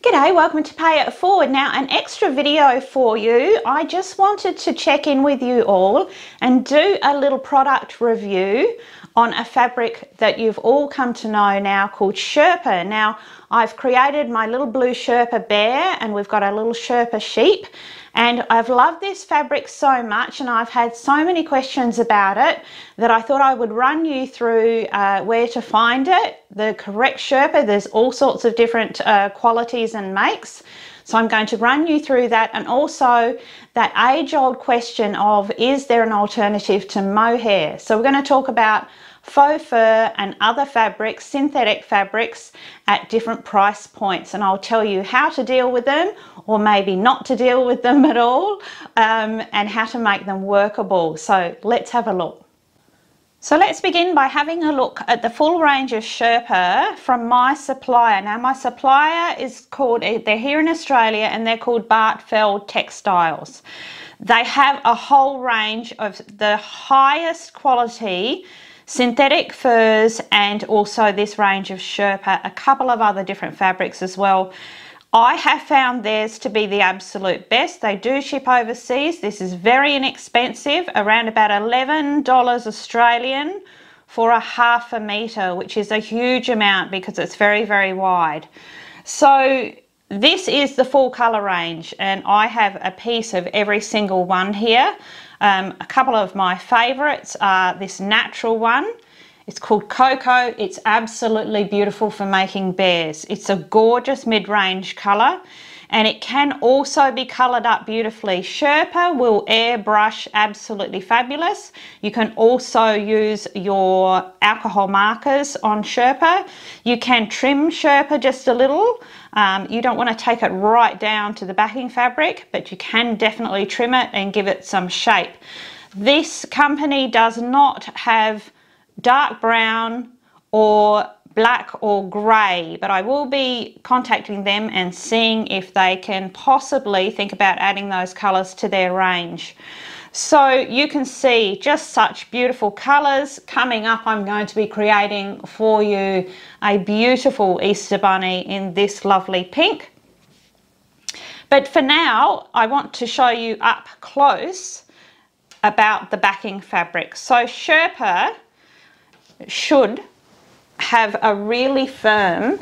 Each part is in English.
G'day, welcome to Pay It Forward. Now, an extra video for you. I just wanted to check in with you all and do a little product review on a fabric that you've all come to know now called Sherpa. Now, I've created my little blue Sherpa bear and we've got a little Sherpa sheep. And I've loved this fabric so much and I've had so many questions about it that I thought I would run you through where to find it, the correct Sherpa. There's all sorts of different qualities and makes. So I'm going to run you through that, and also that age-old question of, is there an alternative to mohair? So we're going to talk about faux fur and other fabrics, synthetic fabrics at different price points, and I'll tell you how to deal with them or maybe not to deal with them at all, and how to make them workable. So let's have a look. So let's begin by having a look at the full range of Sherpa from my supplier. Now my supplier is called, they're here in Australia and they're called Bartfeld Textiles. They have a whole range of the highest quality synthetic furs and also this range of Sherpa, a couple of other different fabrics as well. I have found theirs to be the absolute best. They do ship overseas. This is very inexpensive, around about $11 Australian for a half a metre, which is a huge amount because it's very, very wide. So this is the full colour range and I have a piece of every single one here. A couple of my favourites are this natural one. It's called Cocoa. It's absolutely beautiful for making bears. It's a gorgeous mid-range colour and it can also be coloured up beautifully. Sherpa will airbrush absolutely fabulous. You can also use your alcohol markers on Sherpa. You can trim Sherpa just a little. You don't want to take it right down to the backing fabric, but you can definitely trim it and give it some shape. This company does not have dark brown or black or grey, but I will be contacting them and seeing if they can possibly think about adding those colours to their range. So you can see just such beautiful colours. Coming up, I'm going to be creating for you a beautiful Easter bunny in this lovely pink. But for now, I want to show you up close about the backing fabric. So Sherpa should have a really firm,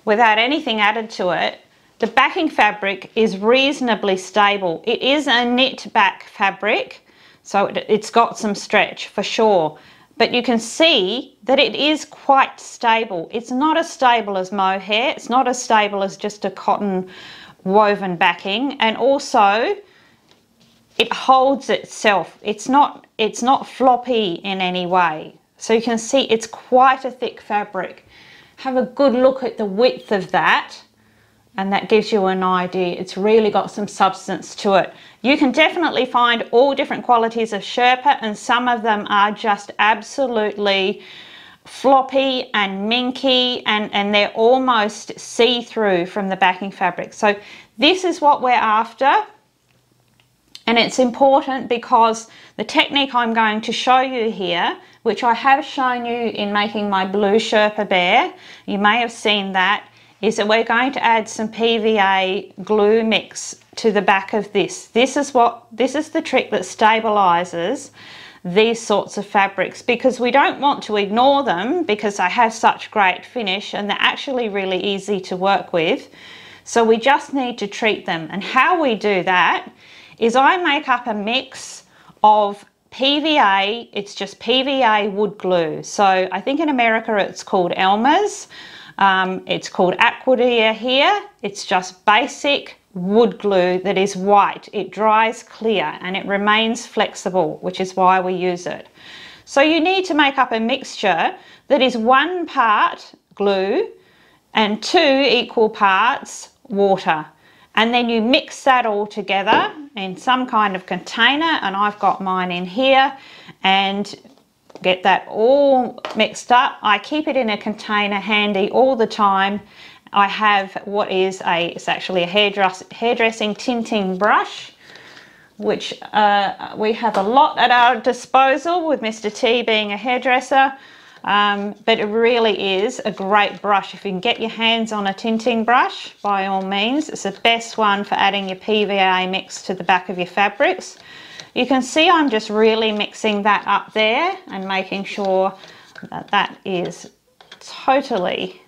without anything added to it. The backing fabric is reasonably stable. It is a knit back fabric, so it's got some stretch for sure, but you can see that it is quite stable. It's not as stable as mohair. It's not as stable as just a cotton woven backing, and also it holds itself. It's not floppy in any way. So you can see it's quite a thick fabric. Have a good look at the width of that and that gives you an idea. It's really got some substance to it. You can definitely find all different qualities of Sherpa and some of them are just absolutely floppy and minky and they're almost see-through from the backing fabric. So this is what we're after. And it's important because the technique I'm going to show you here, which I have shown you in making my blue Sherpa bear, you may have seen that, is that we're going to add some PVA glue mix to the back of this. This is the trick that stabilizes these sorts of fabrics, because we don't want to ignore them because they have such great finish and they're actually really easy to work with. So we just need to treat them. And how we do that is I make up a mix of PVA, it's just PVA wood glue. So I think in America it's called Elmer's, it's called Aquadia here. It's just basic wood glue that is white. It dries clear and it remains flexible, which is why we use it. So you need to make up a mixture that is 1 part glue and 2 equal parts water. And then you mix that all together in some kind of container, and I've got mine in here, and get that all mixed up. I keep it in a container handy all the time. I have what is it's actually a hairdressing tinting brush, which we have a lot at our disposal with Mr. T being a hairdresser. but it really is a great brush. If you can get your hands on a tinting brush, by all means, it's the best one for adding your PVA mix to the back of your fabrics. You can see I'm just really mixing that up there and making sure that that is totally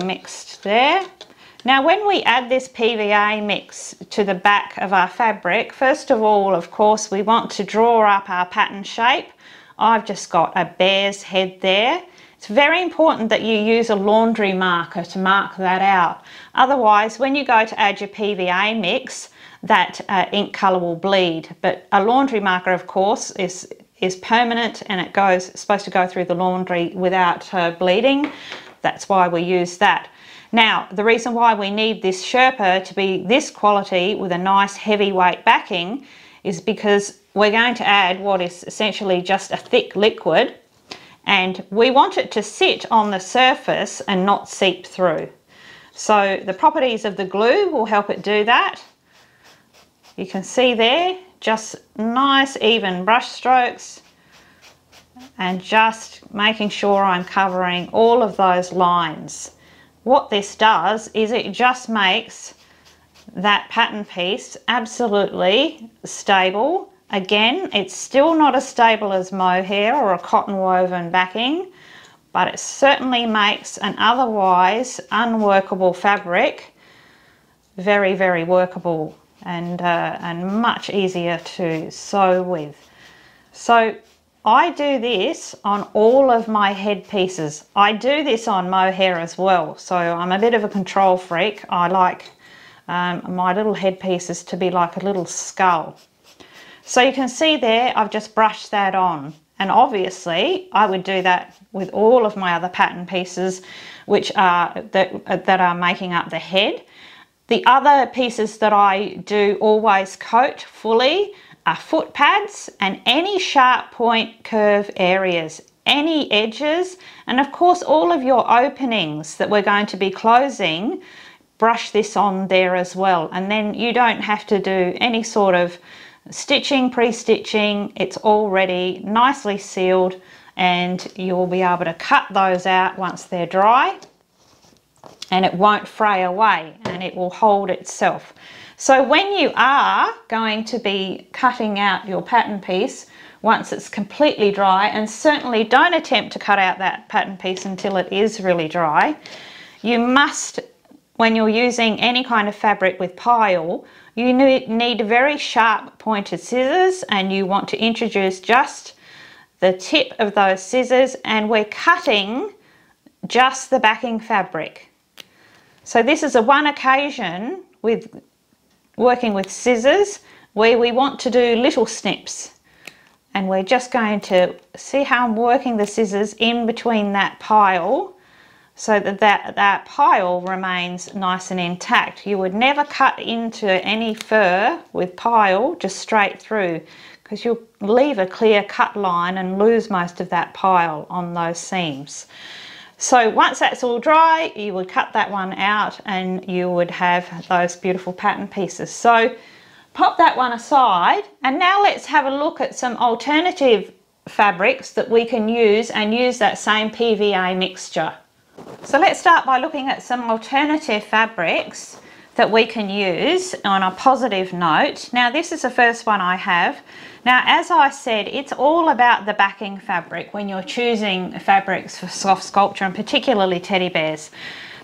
mixed there. Now when we add this PVA mix to the back of our fabric, first of all, of course, we want to draw up our pattern shape. I've just got a bear's head there. It's very important that you use a laundry marker to mark that out. Otherwise, when you go to add your PVA mix, that ink colour will bleed. But a laundry marker, of course, is permanent, and it's supposed to go through the laundry without bleeding. That's why we use that. Now, the reason why we need this Sherpa to be this quality with a nice heavyweight backing is because we're going to add what is essentially just a thick liquid, and we want it to sit on the surface and not seep through. So the properties of the glue will help it do that. You can see there, just nice even brush strokes, and just making sure I'm covering all of those lines. What this does is it just makes that pattern piece absolutely stable. Again, it's still not as stable as mohair or a cotton woven backing, but it certainly makes an otherwise unworkable fabric very, very workable and much easier to sew with. So I do this on all of my head pieces. I do this on mohair as well, so I'm a bit of a control freak. I like my little head pieces to be like a little skull. So you can see there, I've just brushed that on, and obviously I would do that with all of my other pattern pieces which are that are making up the head. The other pieces that I do always coat fully are foot pads and any sharp point curve areas, any edges, and of course all of your openings that we're going to be closing, brush this on there as well. And then you don't have to do any sort of stitching, pre-stitching. It's already nicely sealed, and you'll be able to cut those out once they're dry, and it won't fray away and it will hold itself. So when you are going to be cutting out your pattern piece, once it's completely dry, and certainly don't attempt to cut out that pattern piece until it is really dry, you must, when you're using any kind of fabric with pile, you need very sharp pointed scissors, and you want to introduce just the tip of those scissors, and we're cutting just the backing fabric. So this is a one occasion with working with scissors where we want to do little snips, and we're just going to see how I'm working the scissors in between that pile so that pile remains nice and intact. You would never cut into any fur with pile just straight through, because you'll leave a clear cut line and lose most of that pile on those seams. So once that's all dry, you would cut that one out and you would have those beautiful pattern pieces. So pop that one aside, and now let's have a look at some alternative fabrics that we can use and use that same PVA mixture. So let's start by looking at some alternative fabrics that we can use on a positive note. Now this is the first one I have. Now, as I said, it's all about the backing fabric when you're choosing fabrics for soft sculpture, and particularly teddy bears.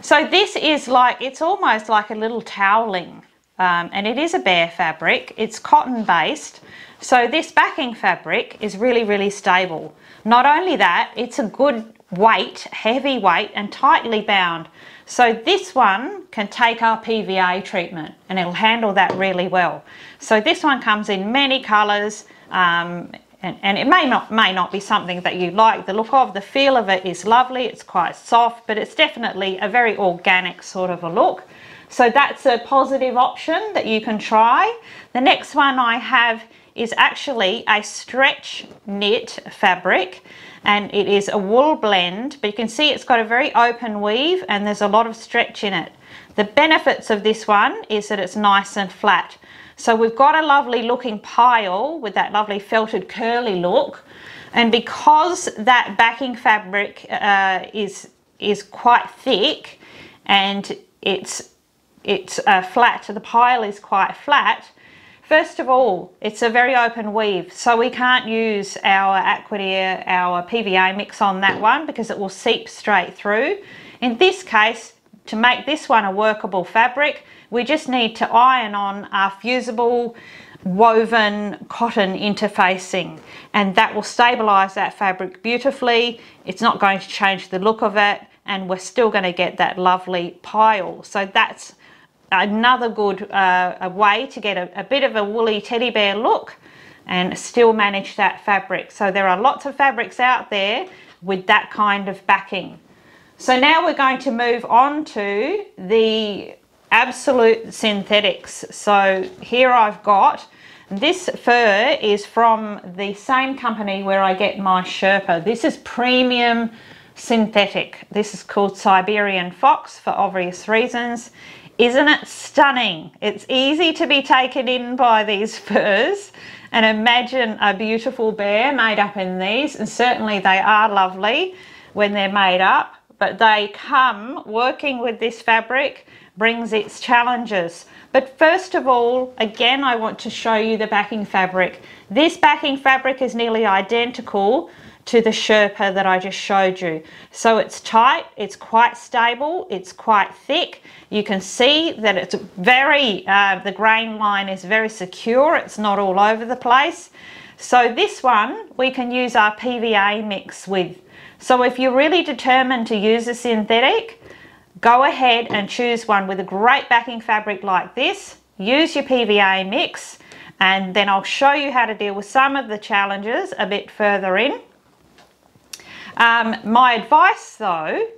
So this is like, it's almost like a little toweling, and it is a bear fabric. It's cotton based, so this backing fabric is really, really stable. Not only that, it's a good weight, heavy weight, and tightly bound. So this one can take our PVA treatment and it'll handle that really well. So this one comes in many colours, and it may not be something that you like the look of. The feel of it is lovely, it's quite soft, but it's definitely a very organic sort of a look. So that's a positive option that you can try. The next one I have is actually a stretch knit fabric, and it is a wool blend, but you can see it's got a very open weave and there's a lot of stretch in it. The benefits of this one is that it's nice and flat. So we've got a lovely looking pile with that lovely felted curly look, And because that backing fabric is quite thick and it's flat, the pile is quite flat, first of all, it's a very open weave, so we can't use our Aquadear, our PVA mix on that one because it will seep straight through. In this case, to make this one a workable fabric, we just need to iron on our fusible woven cotton interfacing, and that will stabilize that fabric beautifully. It's not going to change the look of it, and we're still going to get that lovely pile. So that's another good way to get a bit of a woolly teddy bear look and still manage that fabric. So there are lots of fabrics out there with that kind of backing. So now we're going to move on to the absolute synthetics. So here I've got, this fur is from the same company where I get my Sherpa. This is premium synthetic. This is called Siberian Fox for obvious reasons. Isn't it stunning? It's easy to be taken in by these furs, and imagine a beautiful bear made up in these, and certainly they are lovely when they're made up, but they come, working with this fabric brings its challenges. But first of all, again, I want to show you the backing fabric. This backing fabric is nearly identical to the Sherpa that I just showed you. So it's tight, it's quite stable, it's quite thick. You can see that it's very, the grain line is very secure, it's not all over the place. So this one we can use our PVA mix with. So if you're really determined to use a synthetic, go ahead and choose one with a great backing fabric like this. Use your PVA mix, and then I'll show you how to deal with some of the challenges a bit further in. My advice though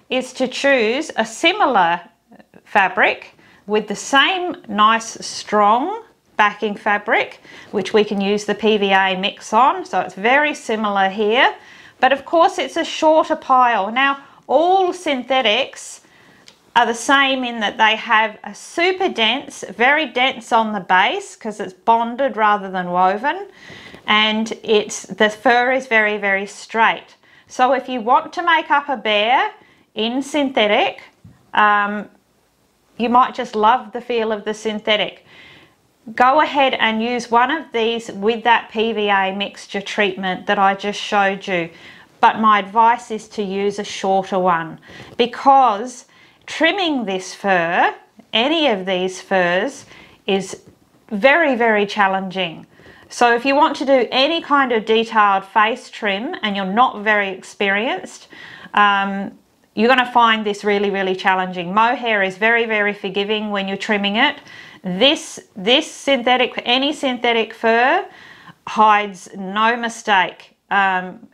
is to choose a similar fabric with the same nice strong backing fabric, which we can use the PVA mix on. So it's very similar here, but of course it's a shorter pile. Now all synthetics are the same in that they have a super dense, very dense on the base because it's bonded rather than woven, and the fur is very, very straight. So if you want to make up a bear in synthetic, you might just love the feel of the synthetic. Go ahead and use one of these with that PVA mixture treatment that I just showed you. But my advice is to use a shorter one, because trimming this fur, any of these furs, is very, very challenging. So if you want to do any kind of detailed face trim and you're not very experienced, you're going to find this really, really challenging. Mohair is very, very forgiving when you're trimming it. This synthetic, any synthetic fur hides no mistake. And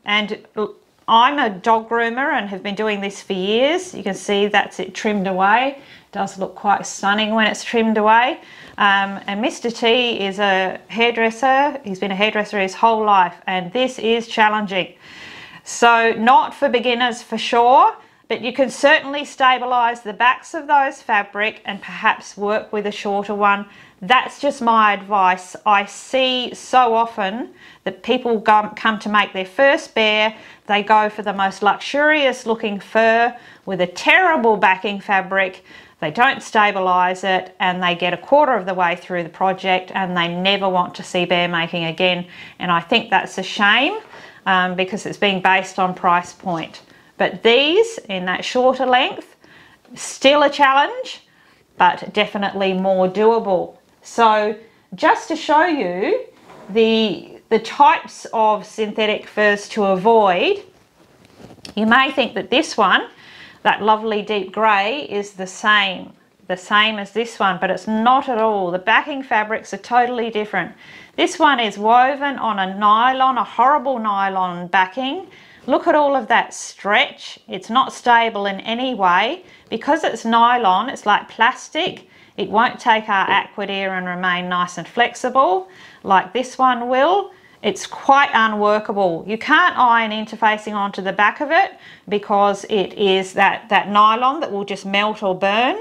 I'm a dog groomer and have been doing this for years. You can see that's it trimmed away. It does look quite stunning when it's trimmed away. And Mr. T is a hairdresser. He's been a hairdresser his whole life, and this is challenging. So not for beginners for sure, but you can certainly stabilize the backs of those fabric and perhaps work with a shorter one. That's just my advice. I see so often that people come to make their first bear, they go for the most luxurious looking fur with a terrible backing fabric. They don't stabilize it, and they get a quarter of the way through the project and they never want to see bear making again. And I think that's a shame, because it's being based on price point. But these in that shorter length, still a challenge, but definitely more doable. So just to show you the types of synthetic furs to avoid, you may think that this one, that lovely deep grey, is the same as this one, but it's not at all. The backing fabrics are totally different. This one is woven on a nylon, a horrible nylon backing. Look at all of that stretch. It's not stable in any way. Because it's nylon, it's like plastic. It won't take our Aquadear and remain nice and flexible like this one will. It's quite unworkable. You can't iron interfacing onto the back of it because it is that nylon that will just melt or burn.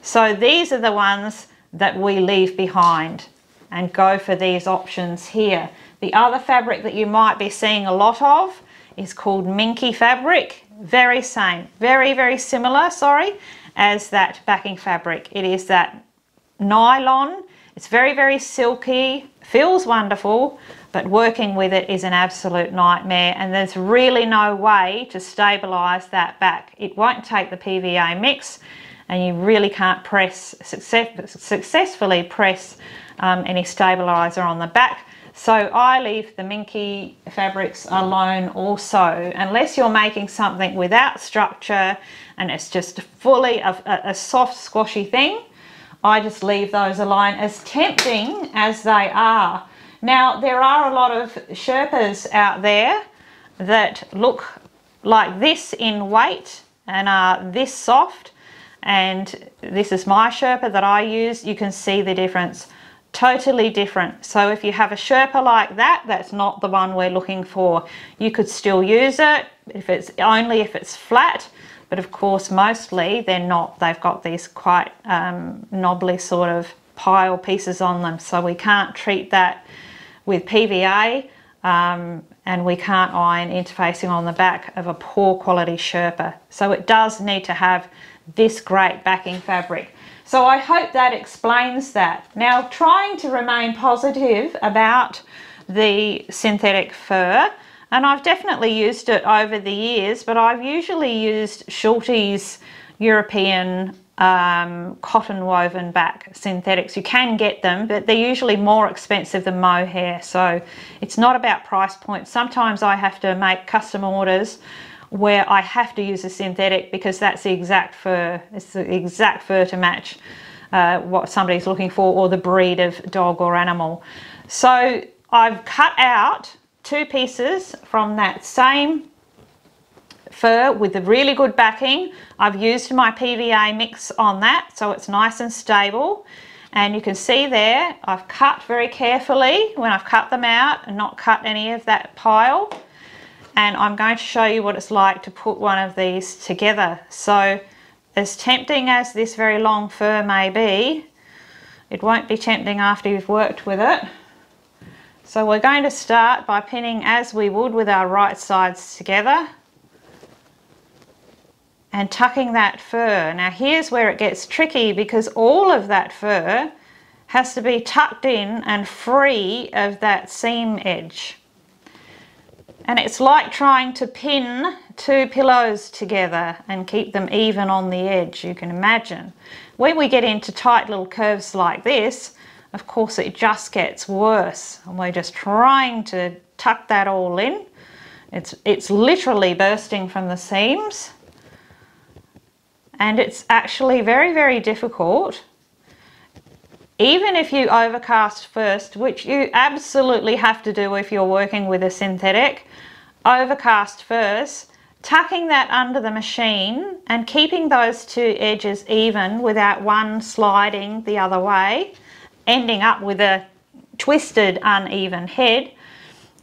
So these are the ones that we leave behind and go for these options here. The other fabric that you might be seeing a lot of is called Minky fabric. Very similar, sorry, as that backing fabric. It is that nylon. It's very silky, feels wonderful, but working with it is an absolute nightmare, and there's really no way to stabilize that back. It won't take the PVA mix, and you really can't successfully press any stabilizer on the back. So I leave the Minky fabrics alone also, unless you're making something without structure and it's just fully a soft squashy thing. I just leave those alone, as tempting as they are. Now, there are a lot of Sherpas out there that look like this in weight and are this soft, and this is my Sherpa that I use. You can see the difference. Totally different. So if you have a Sherpa like that, that's not the one we're looking for. You could still use it if it's flat, but of course mostly they're not. They've got these quite knobbly sort of pile pieces on them, so we can't treat that with PVA, and we can't iron interfacing on the back of a poor quality Sherpa. So it does need to have this great backing fabric. So I hope that explains that. Now, trying to remain positive about the synthetic fur, and I've definitely used it over the years, but I've usually used Schulte's European cotton woven back synthetics. You can get them, but they're usually more expensive than mohair, so it's not about price point. Sometimes I have to make custom orders where I have to use a synthetic because that's the exact fur. It's the exact fur to match what somebody's looking for, or the breed of dog or animal. So I've cut out 2 pieces from that same fur with a really good backing. I've used my PVA mix on that, so it's nice and stable. And you can see there, I've cut very carefully when I've cut them out and not cut any of that pile. And I'm going to show you what it's like to put one of these together. So as tempting as this very long fur may be, it won't be tempting after you've worked with it. So we're going to start by pinning as we would with our right sides together and tucking that fur. Now here's where it gets tricky, because all of that fur has to be tucked in and free of that seam edge. And it's like trying to pin 2 pillows together and keep them even on the edge, you can imagine. When we get into tight little curves like this, of course it just gets worse. And we're just trying to tuck that all in. It's literally bursting from the seams. And it's actually very difficult. Even if you overcast first, which you absolutely have to do if you're working with a synthetic, overcast first, tucking that under the machine and keeping those 2 edges even without one sliding the other way, ending up with a twisted uneven head,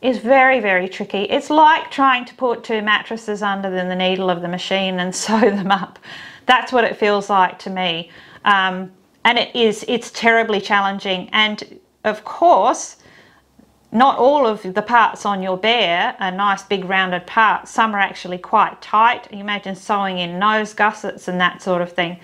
is very tricky. It's like trying to put 2 mattresses under the needle of the machine and sew them up. That's what it feels like to me. And it's terribly challenging. And of course, not all of the parts on your bear are nice big rounded parts. Some are actually quite tight. You imagine sewing in nose gussets and that sort of thing.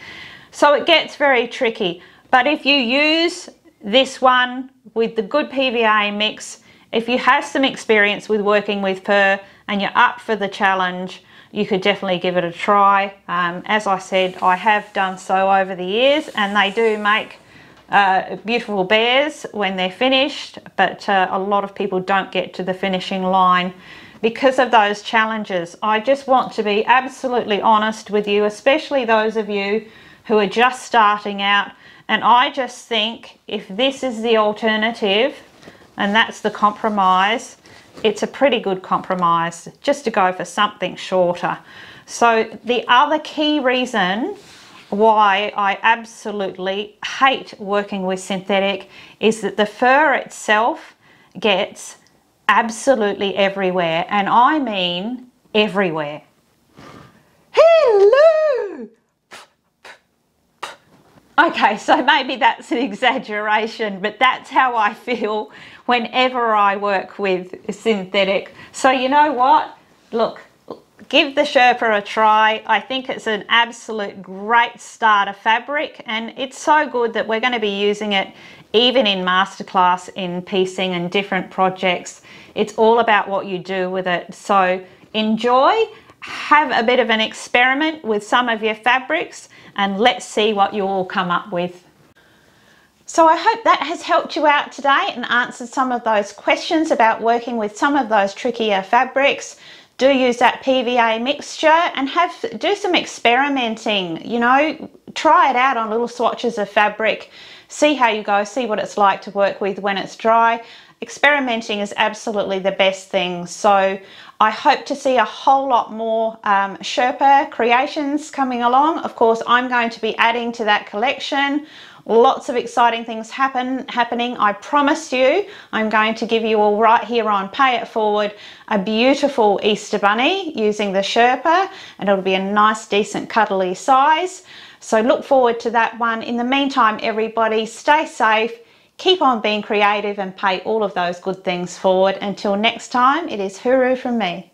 So it gets very tricky. But if you use this one with the good PVA mix, if you have some experience with working with fur and you're up for the challenge, you could definitely give it a try. As I said, I have done so over the years, and they do make beautiful bears when they're finished, but a lot of people don't get to the finishing line because of those challenges. I just want to be absolutely honest with you, especially those of you who are just starting out, and I just think if this is the alternative and that's the compromise, it's a pretty good compromise just to go for something shorter. So the other key reason why I absolutely hate working with synthetic is that the fur itself gets absolutely everywhere, and I mean everywhere. Hello! Okay, so maybe that's an exaggeration, but that's how I feel whenever I work with synthetic. So you know what? Look, give the Sherpa a try. I think it's an absolute great starter fabric, and it's so good that we're going to be using it even in masterclass in piecing and different projects. It's all about what you do with it. So enjoy, have a bit of an experiment with some of your fabrics, and let's see what you all come up with. So I hope that has helped you out today and answered some of those questions about working with some of those trickier fabrics. Do use that PVA mixture and do some experimenting, you know, try it out on little swatches of fabric, see how you go, see what it's like to work with when it's dry. Experimenting is absolutely the best thing. So I hope to see a whole lot more Sherpa creations coming along. Of course, I'm going to be adding to that collection. Lots of exciting things happening. I promise you, I'm going to give you all right here on Pay It Forward a beautiful Easter bunny using the Sherpa, and it'll be a nice, decent, cuddly size. So look forward to that one. In the meantime, everybody, stay safe, keep on being creative, and pay all of those good things forward. Until next time, it is hooroo from me.